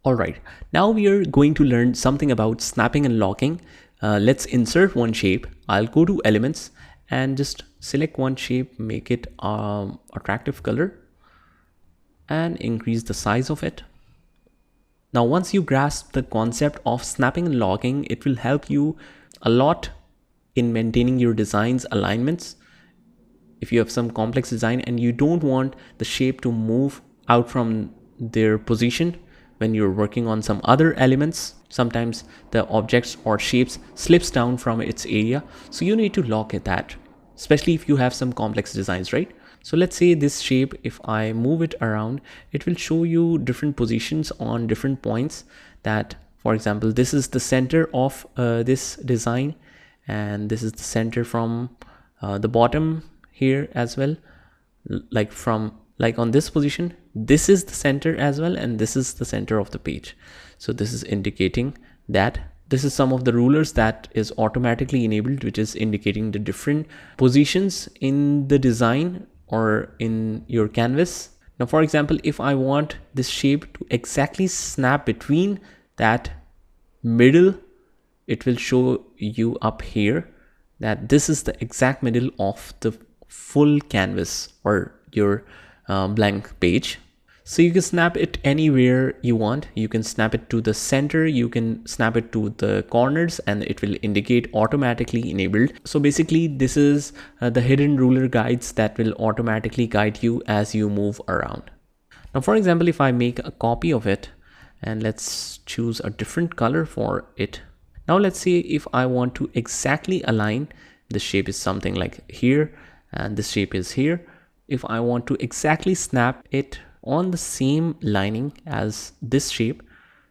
Alright, now we are going to learn something about snapping and locking. Let's insert one shape. I'll go to elements and just select one shape, make it attractive color and increase the size of it. Now once you grasp the concept of snapping and locking, it will help you a lot in maintaining your design's alignments. If you have some complex design and you don't want the shape to move out from their position when you're working on some other elements, sometimes the objects or shapes slips down from its area. So you need to lock it that, especially if you have some complex designs, right? So let's say this shape, if I move it around, it will show you different positions on different points. That, for example, this is the center of this design, and this is the center from the bottom here as well. Like on this position, this is the center as well, and this is the center of the page. So this is indicating that this is some of the rulers that is automatically enabled, which is indicating the different positions in the design or in your canvas. Now, for example, if I want this shape to exactly snap between that middle, it will show you up here that this is the exact middle of the full canvas or your blank page. So you can snap it anywhere you want. You can snap it to the center, you can snap it to the corners, and it will indicate automatically enabled. So basically this is the hidden ruler guides that will automatically guide you as you move around. Now, for example, if I make a copy of it and let's choose a different color for it. Now let's say if I want to exactly align, the shape is something like here and this shape is here. If I want to exactly snap it on the same lining as this shape,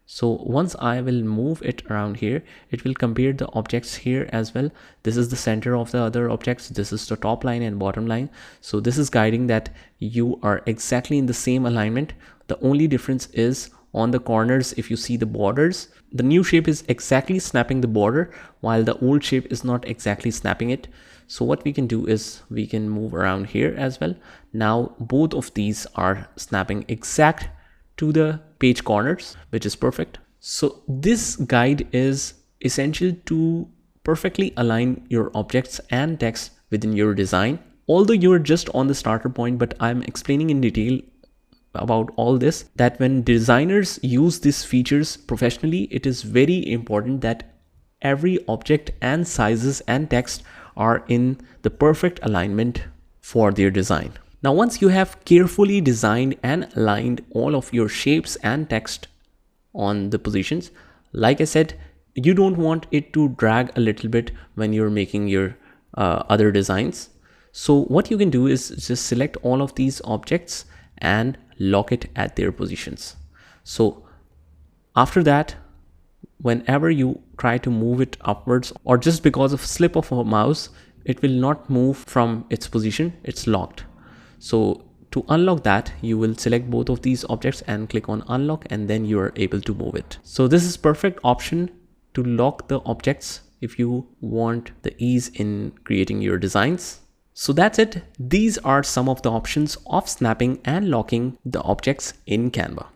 so once I will move it around here, it will compare the objects here as well. This is the center of the other objects, this is the top line and bottom line. So this is guiding that you are exactly in the same alignment. The only difference is on the corners. If you see the borders, the new shape is exactly snapping the border while the old shape is not exactly snapping it. So what we can do is we can move around here as well. Now both of these are snapping exact to the page corners, which is perfect. So this guide is essential to perfectly align your objects and text within your design. Although you're just on the starter point, but I'm explaining in detail about all this, that when designers use these features professionally, it is very important that every object and sizes and text are in the perfect alignment for their design. Now, once you have carefully designed and aligned all of your shapes and text on the positions, like I said, you don't want it to drag a little bit when you're making your other designs. So what you can do is just select all of these objects and lock it at their positions. So after that, whenever you try to move it upwards or just because of slip of a mouse, it will not move from its position, it's locked. So to unlock that, you will select both of these objects and click on unlock, and then you are able to move it. So this is perfect option to lock the objects if you want the ease in creating your designs. So that's it. These are some of the options of snapping and locking the objects in Canva.